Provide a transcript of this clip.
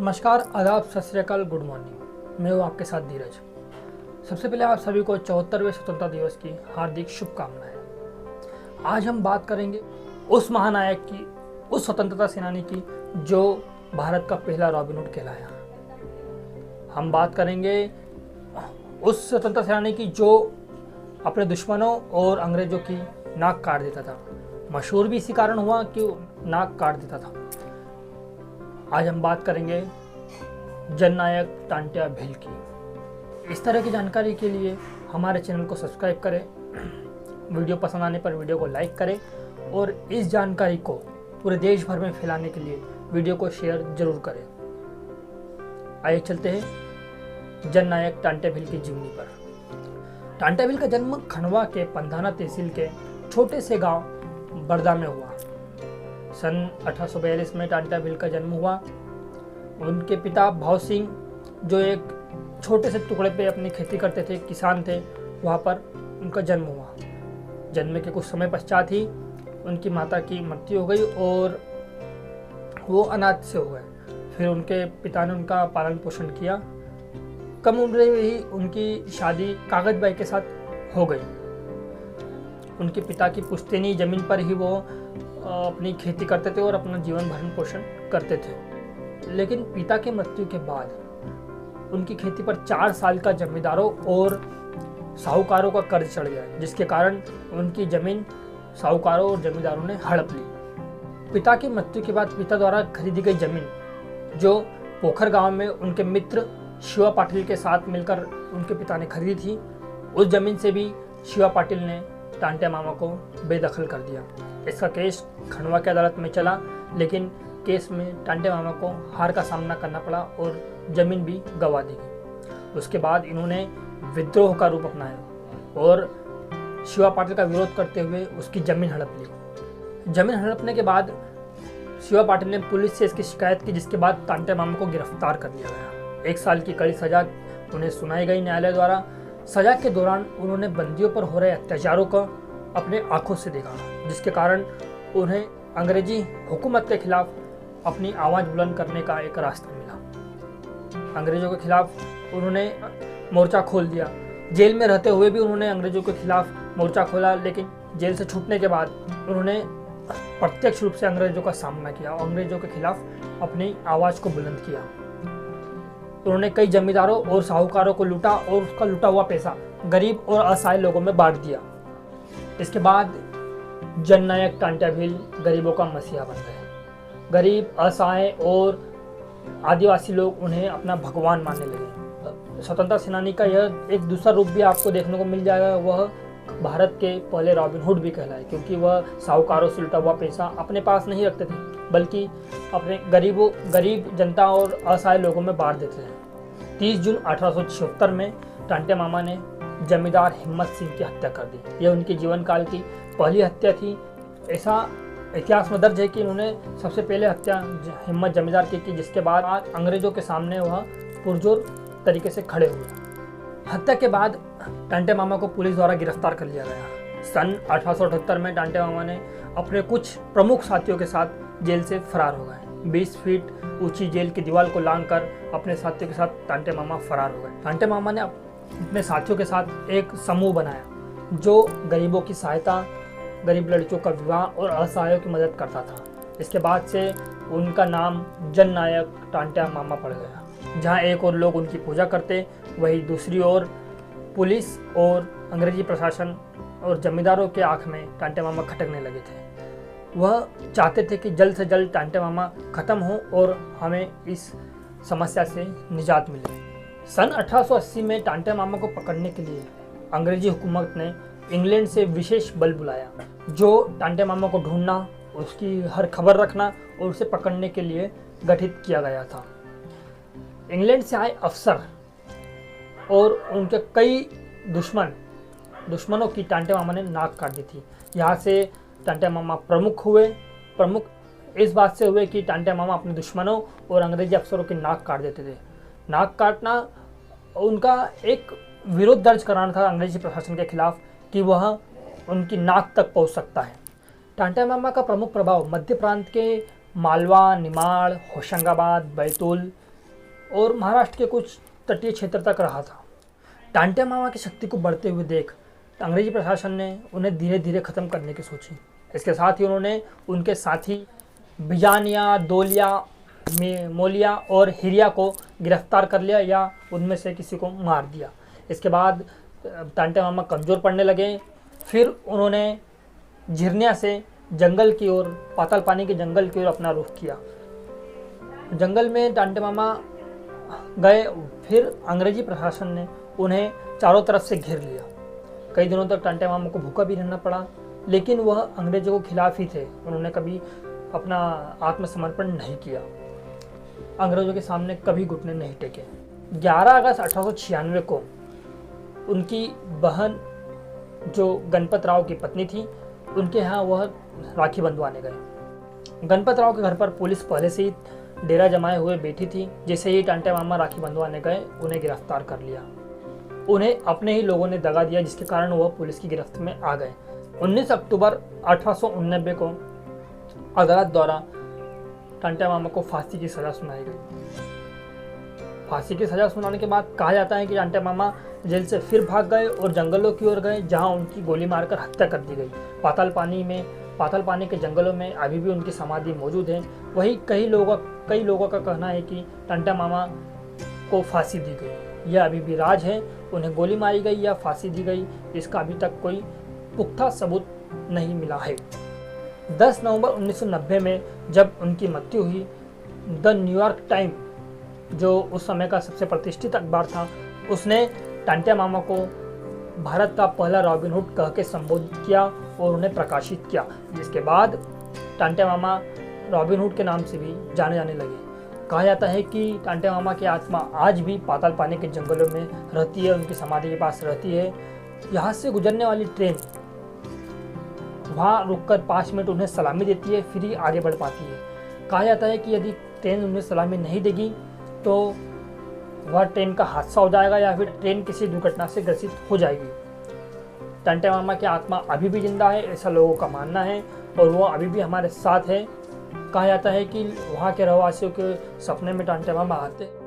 नमस्कार, आदाब, सत श्री अकाल, गुड मॉर्निंग। मैं हूँ आपके साथ धीरज। सबसे पहले आप सभी को 74वें स्वतंत्रता दिवस की हार्दिक शुभकामनाएं। आज हम बात करेंगे उस महानायक की, उस स्वतंत्रता सेनानी की जो भारत का पहला रॉबिन हुड कहलाया। हम बात करेंगे उस स्वतंत्रता सेनानी की जो अपने दुश्मनों और अंग्रेजों की नाक काट देता था। मशहूर भी इसी कारण हुआ कि नाक काट देता था। आज हम बात करेंगे जननायक तांत्या भील की। इस तरह की जानकारी के लिए हमारे चैनल को सब्सक्राइब करें, वीडियो पसंद आने पर वीडियो को लाइक करें और इस जानकारी को पूरे देश भर में फैलाने के लिए वीडियो को शेयर जरूर करें। आइए चलते हैं जननायक तांत्या भील की जीवनी पर। तांत्या भील का जन्म खंडवा के पंधाना तहसील के छोटे से गांव बरदा में हुआ। सन 1842 में तांत्या भील का जन्म हुआ। उनके पिता भाव सिंह जो एक छोटे से टुकड़े पे अपनी खेती करते थे, किसान थे, वहाँ पर उनका जन्म हुआ। जन्म के कुछ समय पश्चात ही उनकी माता की मृत्यु हो गई और वो अनाथ से हो गए। फिर उनके पिता ने उनका पालन पोषण किया। कम उम्र में ही उनकी शादी कागज बाई के साथ हो गई। उनके पिता की पुश्तैनी जमीन पर ही वो अपनी खेती करते थे और अपना जीवन भरण पोषण करते थे। लेकिन पिता के मृत्यु के बाद उनकी खेती पर 4 साल का जमींदारों और साहूकारों का कर्ज चढ़ गया, जिसके कारण उनकी जमीन साहूकारों और जमींदारों ने हड़प ली। पिता की मृत्यु के बाद पिता द्वारा खरीदी गई जमीन जो पोखर गांव में उनके मित्र शिवा पाटिल के साथ मिलकर उनके पिता ने खरीदी थी, उस जमीन से भी शिवा पाटिल ने तांत्या मामा को बेदखल कर दिया। इसका केस खंडवा की अदालत में चला, लेकिन केस में तांत्या मामा को हार का सामना करना पड़ा और जमीन भी गंवा दी गई। उसके बाद इन्होंने विद्रोह का रूप अपनाया और शिवा पाटिल का विरोध करते हुए उसकी जमीन हड़प ली। जमीन हड़पने के बाद शिवा पाटिल ने पुलिस से इसकी शिकायत की, जिसके बाद तांत्या मामा को गिरफ्तार कर लिया गया। 1 साल की कड़ी सजा उन्हें सुनाई गई न्यायालय द्वारा। सजा के दौरान उन्होंने बंदियों पर हो रहे अत्याचारों को अपने आंखों से देखा, जिसके कारण उन्हें अंग्रेजी हुकूमत के खिलाफ अपनी आवाज़ बुलंद करने का एक रास्ता मिला। अंग्रेजों के खिलाफ उन्होंने मोर्चा खोल दिया। जेल में रहते हुए भी उन्होंने अंग्रेजों के खिलाफ मोर्चा खोला, लेकिन जेल से छूटने के बाद उन्होंने प्रत्यक्ष रूप से अंग्रेजों का सामना किया और अंग्रेजों के खिलाफ अपनी आवाज़ को बुलंद किया। उन्होंने कई जमींदारों और साहूकारों को लूटा और उसका लूटा हुआ पैसा गरीब और असहाय लोगों में बांट दिया। इसके बाद जननायक तांत्या भील गरीबों का मसीहा बन गए। गरीब, असहाय और आदिवासी लोग उन्हें अपना भगवान मानने लगे। स्वतंत्रता सेनानी का यह एक दूसरा रूप भी आपको देखने को मिल जाएगा। वह भारत के पहले रॉबिन हुड भी कहलाए, क्योंकि वह साहूकारों से लूटा हुआ पैसा अपने पास नहीं रखते थे, बल्कि अपने गरीब जनता और असहाय लोगों में बांट देते थे। 30 जून 1876 में तांत्या मामा ने जमींदार हिम्मत सिंह की हत्या कर दी। यह उनके जीवन काल की पहली हत्या थी। ऐसा इतिहास में दर्ज है कि उन्होंने सबसे पहले हत्या हिम्मत जमींदार की, जिसके बाद अंग्रेजों के सामने वह पुरजोर तरीके से खड़े हुए। हत्या के बाद तांत्या मामा को पुलिस द्वारा गिरफ्तार कर लिया गया। सन 1878 में तांत्या मामा ने अपने कुछ प्रमुख साथियों के साथ जेल से फरार हो गए। 20 फीट ऊंची जेल की दीवार को लांघकर अपने साथियों के साथ तांत्या मामा फरार हो गए। तांत्या मामा ने अपने साथियों के साथ एक समूह बनाया जो गरीबों की सहायता, गरीब लड़कियों का विवाह और असहायों की मदद करता था। इसके बाद से उनका नाम जननायक तांत्या मामा पड़ गया। जहाँ एक और लोग उनकी पूजा करते, वहीं दूसरी ओर पुलिस और अंग्रेजी प्रशासन और जमींदारों के आंख में तांत्या मामा खटकने लगे थे। वह चाहते थे कि जल्द से जल्द तांत्या मामा खत्म हो और हमें इस समस्या से निजात मिले। सन 1880 में तांत्या मामा को पकड़ने के लिए अंग्रेजी हुकूमत ने इंग्लैंड से विशेष बल बुलाया, जो तांत्या मामा को ढूंढना, उसकी हर खबर रखना और उसे पकड़ने के लिए गठित किया गया था। इंग्लैंड से आए अफसर और उनके कई दुश्मनों की तांत्या मामा ने नाक काट दी थी। यहाँ से तांत्या मामा प्रमुख इस बात से हुए कि तांत्या मामा अपने दुश्मनों और अंग्रेजी अफसरों की नाक काट देते थे। नाक काटना उनका एक विरोध दर्ज कराना था अंग्रेजी प्रशासन के खिलाफ कि वह उनकी नाक तक पहुंच सकता है। तांत्या मामा का प्रमुख प्रभाव मध्य प्रांत के मालवा, निमाड़, होशंगाबाद, बैतूल, और महाराष्ट्र के कुछ तटीय क्षेत्र तक रहा था। टांटे मामा की शक्ति को बढ़ते हुए देख अंग्रेजी प्रशासन ने उन्हें धीरे धीरे ख़त्म करने की सोची। इसके साथ ही उन्होंने उनके साथी बिजानिया, दोलिया, मोलिया और हिरिया को गिरफ्तार कर लिया या उनमें से किसी को मार दिया। इसके बाद टांटे मामा कमज़ोर पड़ने लगे। फिर उन्होंने झिरनिया से जंगल की ओर, पाताल पानी के जंगल की ओर अपना रुख किया। जंगल में टांटे मामा गए। फिर अंग्रेजी प्रशासन ने उन्हें चारों तरफ से घेर लिया। कई दिनों तक टांटे मामा को भूखा भी रहना पड़ा, लेकिन वह अंग्रेजों के खिलाफ ही थे। उन्होंने कभी अपना आत्मसमर्पण नहीं किया, अंग्रेजों के सामने कभी घुटने नहीं टेके। 11 अगस्त 1896 को उनकी बहन, जो गणपत राव की पत्नी थी, उनके यहाँ वह राखी बंधवाने गए। गणपत राव के घर पर पुलिस पहले से ही डेरा जमाए हुए बैठी थी। जैसे ही टांटे मामा राखी बंधवाने गए, उन्हें गिरफ्तार कर लिया। उन्हें अपने ही लोगों ने दगा दिया, जिसके कारण वह पुलिस की गिरफ्त में आ गए। 19 अक्टूबर 1889 को अदालत द्वारा टांटे मामा को फांसी की सजा सुनाई गई। फांसी की सजा सुनाने के बाद कहा जाता है कि टांटे मामा जेल से फिर भाग गए और जंगलों की ओर गए, जहां उनकी गोली मारकर हत्या कर दी गई। पाताल पानी के जंगलों में अभी भी उनकी समाधि मौजूद है। वही कई लोगों का कहना है कि टांटे मामा को फांसी दी गई। यह अभी भी राज है, उन्हें गोली मारी गई या फांसी दी गई, इसका अभी तक कोई पुख्ता सबूत नहीं मिला है। 10 नवंबर 1990 में जब उनकी मृत्यु हुई, द न्यूयॉर्क टाइम, जो उस समय का सबसे प्रतिष्ठित अखबार था, उसने टांटे मामा को भारत का पहला रॉबिन हुड कह के संबोधित किया और उन्हें प्रकाशित किया। जिसके बाद टांटे मामा रॉबिन हुड के नाम से भी जाने जाने लगे। कहा जाता है कि टांटे मामा की आत्मा आज भी पाताल पानी के जंगलों में रहती है, उनकी समाधि के पास रहती है। यहाँ से गुजरने वाली ट्रेन वहाँ रुककर 5 मिनट उन्हें सलामी देती है, फिर ही आगे बढ़ पाती है। कहा जाता है कि यदि ट्रेन उन्हें सलामी नहीं देगी तो वह ट्रेन का हादसा हो जाएगा या फिर ट्रेन किसी दुर्घटना से ग्रसित हो जाएगी। टांटे मामा की आत्मा अभी भी जिंदा है, ऐसा लोगों का मानना है, और वो अभी भी हमारे साथ है। कहा जाता है कि वहाँ के रहवासियों के सपने में टांटे मामा आते हैं।